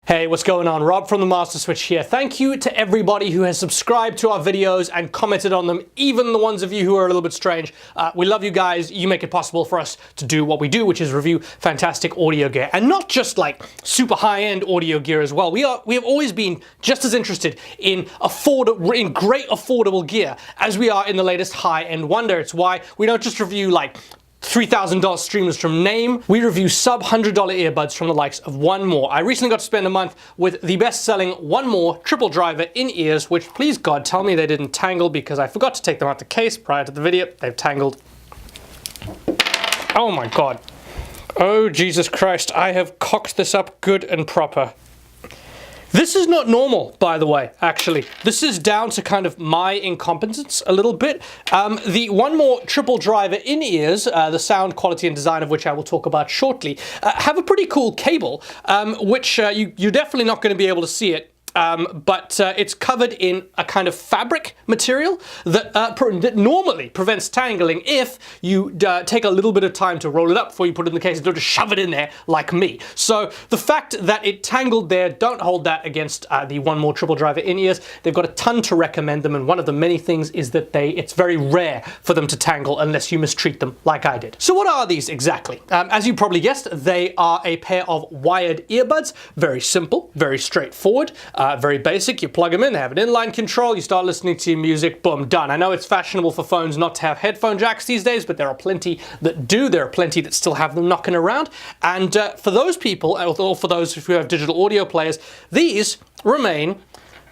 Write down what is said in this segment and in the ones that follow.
Hey, what's going on? Rob from the Master Switch here. Thank you to everybody who has subscribed to our videos and commented on them, even the ones of you who are a little bit strange. We love you guys. You make it possible for us to do what we do, which is review fantastic audio gear. And not just like super high-end audio gear as well. We have always been just as interested in great affordable gear as we are in the latest high-end wonder. It's why we don't just review like $3,000 streamers from name. We review sub $100 earbuds from the likes of One More. I recently got to spend a month with the best-selling One More triple driver in-ears, which please God tell me they didn't tangle, because I forgot to take them out the case prior to the video. They've tangled. Oh my God. Oh Jesus Christ, I have cocked this up good and proper. This is not normal, by the way, actually. This is down to kind of my incompetence a little bit. The One More triple driver in-ears, the sound quality and design of which I will talk about shortly, have a pretty cool cable, which you're definitely not going to be able to see it. But it's covered in a kind of fabric material that normally prevents tangling if you take a little bit of time to roll it up before you put it in the case and don't just shove it in there like me. So the fact that it tangled there, don't hold that against the One More triple driver in-ears. They've got a ton to recommend them, and one of the many things is that it's very rare for them to tangle unless you mistreat them like I did. So what are these exactly? As you probably guessed, they are a pair of wired earbuds. Very simple, very straightforward. Very basic. You plug them in, they have an inline control, you start listening to your music, boom, done. I know it's fashionable for phones not to have headphone jacks these days, but there are plenty that do. There are plenty that still have them knocking around. And for those people, or for those who have digital audio players, these remain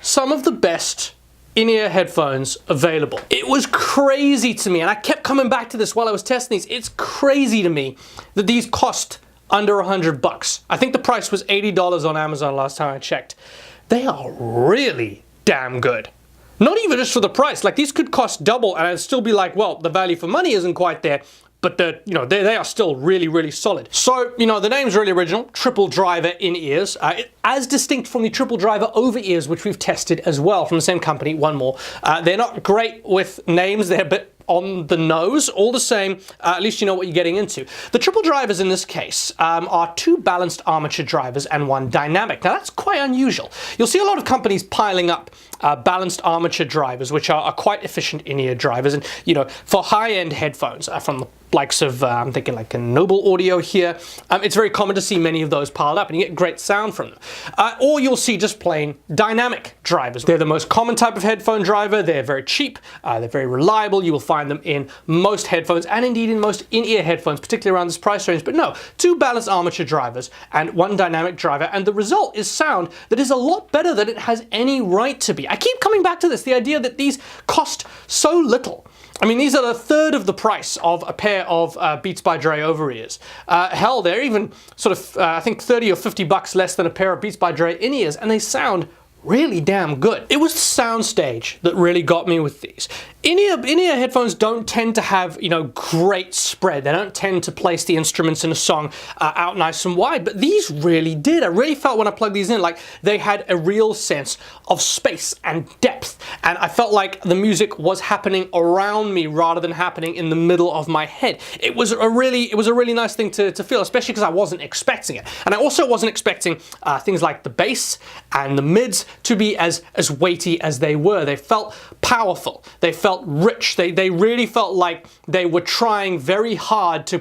some of the best in-ear headphones available. It was crazy to me, and I kept coming back to this while I was testing these. It's crazy to me that these cost under $100. I think the price was $80 on Amazon last time I checked. They are really damn good. Not even just for the price. Like, these could cost double and I'd still be like, well, the value for money isn't quite there, but they are still really, really solid. So, the name's really original, triple driver in-ears, as distinct from the triple driver over-ears, which we've tested as well from the same company, One More. They're not great with names, they're a bit on the nose. All the same, at least you know what you're getting into. The triple drivers in this case are two balanced armature drivers and one dynamic. Now that's quite unusual. You'll see a lot of companies piling up balanced armature drivers, which are quite efficient in-ear drivers, and for high-end headphones from the likes of, I'm thinking like a Noble Audio here, it's very common to see many of those piled up and you get great sound from them. Or you'll see just plain dynamic drivers. They're the most common type of headphone driver, they're very cheap, they're very reliable, you will find them in most headphones and indeed in most in-ear headphones, particularly around this price range. But no, two balanced armature drivers and one dynamic driver, and the result is sound that is a lot better than it has any right to be. I keep coming back to this, the idea that these cost so little. I mean, these are a third of the price of a pair of Beats by Dre over-ears. Hell, they're even sort of, I think, 30 or 50 bucks less than a pair of Beats by Dre in-ears, and they sound really damn good. It was the soundstage that really got me with these. In-ear headphones don't tend to have, great spread. They don't tend to place the instruments in a song out nice and wide, but these really did. I really felt when I plugged these in like they had a real sense of space and depth, and I felt like the music was happening around me rather than happening in the middle of my head. It was a really nice thing to feel, especially because I wasn't expecting it. And I also wasn't expecting things like the bass and the mids to be as weighty as they were. They felt powerful. They felt rich. They really felt like they were trying very hard to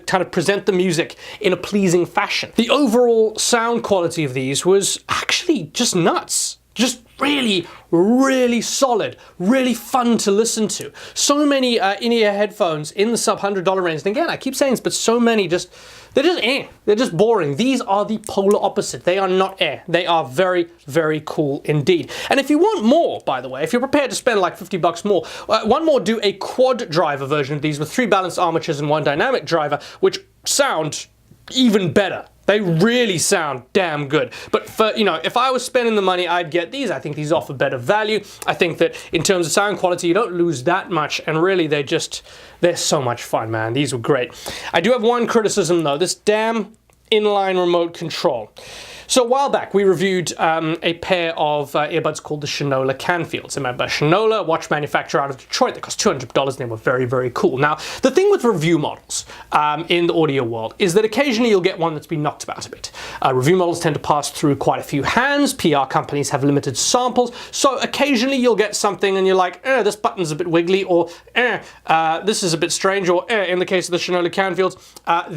kind of present the music in a pleasing fashion. The overall sound quality of these was actually just nuts. Just really, really solid, really fun to listen to. So many in-ear headphones in the sub $100 range. And again, I keep saying this, but so many they're just boring. These are the polar opposite. They are not air. They are very, very cool indeed. And if you want more, by the way, if you're prepared to spend like 50 bucks more, One More do a quad driver version of these with 3 balanced armatures and 1 dynamic driver, which sound even better. They really sound damn good. But for, if I was spending the money, I'd get these. I think these offer better value. I think that in terms of sound quality, you don't lose that much. And really, they're so much fun, man. These were great. I do have one criticism, though. This damn inline remote control. So a while back, we reviewed a pair of earbuds called the Shinola Canfields. Remember, Shinola, watch manufacturer out of Detroit, they cost $200 and they were very, very cool. Now, the thing with review models in the audio world is that occasionally you'll get one that's been knocked about a bit. Review models tend to pass through quite a few hands. PR companies have limited samples, so occasionally you'll get something and you're like, this button's a bit wiggly, or this is a bit strange, or in the case of the Shinola Canfields,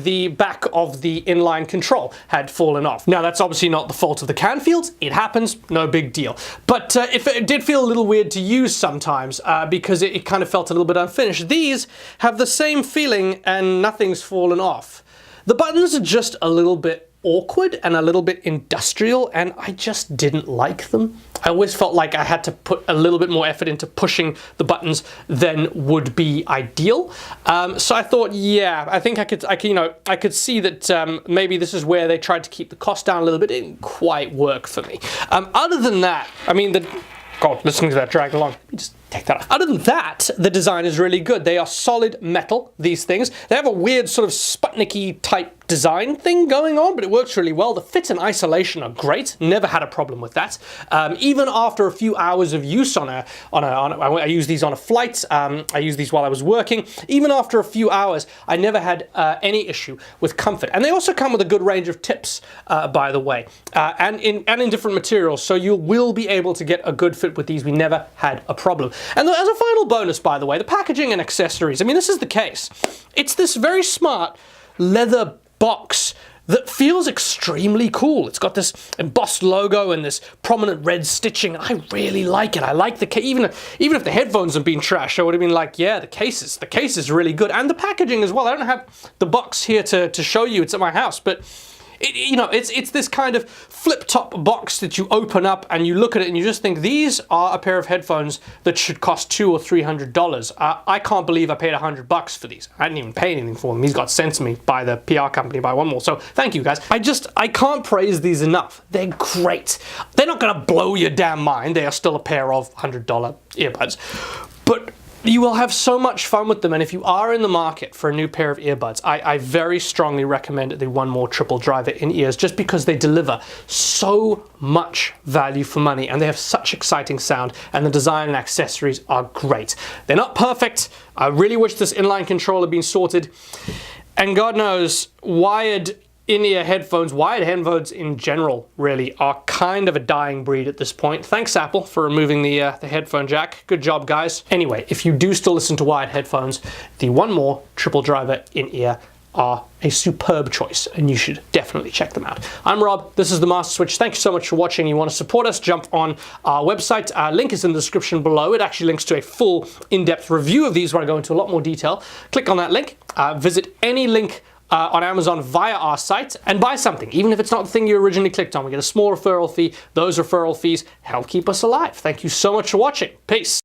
the back of the inline control had fallen off. Now, that's obviously not the fault of the Canfields. It happens, no big deal. But if it did feel a little weird to use sometimes because it kind of felt a little bit unfinished, these have the same feeling and nothing's fallen off. The buttons are just a little bit awkward and a little bit industrial, and I just didn't like them. I always felt like I had to put a little bit more effort into pushing the buttons than would be ideal. So I thought, yeah, I think I could see that maybe this is where they tried to keep the cost down a little bit. It didn't quite work for me. Other than that, I mean, God, listening to that drag along, let me just take that off. Other than that, the design is really good. They are solid metal, these things. They have a weird sort of Sputnik-y type design thing going on, but it works really well. The fit and isolation are great. Never had a problem with that. Even after a few hours of use I use these on a flight. I used these while I was working. Even after a few hours, I never had any issue with comfort. And they also come with a good range of tips, by the way, and in different materials. So you will be able to get a good fit with these. We never had a problem. And as a final bonus, by the way, the packaging and accessories. I mean, this is the case. It's this very smart leather box that feels extremely cool. It's got this embossed logo and this prominent red stitching. I really like it. I like the case. Even if the headphones have been trash, I would have been like, yeah, the case is really good. And the packaging as well. I don't have the box here to show you. It's at my house, but it's this kind of flip-top box that you open up and you look at it and you just think, these are a pair of headphones that should cost $200 or $300. I can't believe I paid $100 for these. I didn't even pay anything for them. These got sent to me by the PR company, by one more. So thank you, guys. I can't praise these enough. They're great. They're not going to blow your damn mind. They are still a pair of $100 earbuds. But you will have so much fun with them, and if you are in the market for a new pair of earbuds, I very strongly recommend the One More Triple Driver in-ears, just because they deliver so much value for money, and they have such exciting sound, and the design and accessories are great. They're not perfect. I really wish this inline control had been sorted, and God knows, wired in-ear headphones, wired headphones in general, really, are kind of a dying breed at this point. Thanks, Apple, for removing the headphone jack. Good job, guys. Anyway, if you do still listen to wired headphones, the One More Triple Driver in-ear are a superb choice, and you should definitely check them out. I'm Rob, this is The Master Switch. Thank you so much for watching. You want to support us, jump on our website. Link is in the description below. It actually links to a full in-depth review of these where I go into a lot more detail. Click on that link, visit any link on Amazon via our site and buy something, even if it's not the thing you originally clicked on. We get a small referral fee. Those referral fees help keep us alive. Thank you so much for watching. Peace.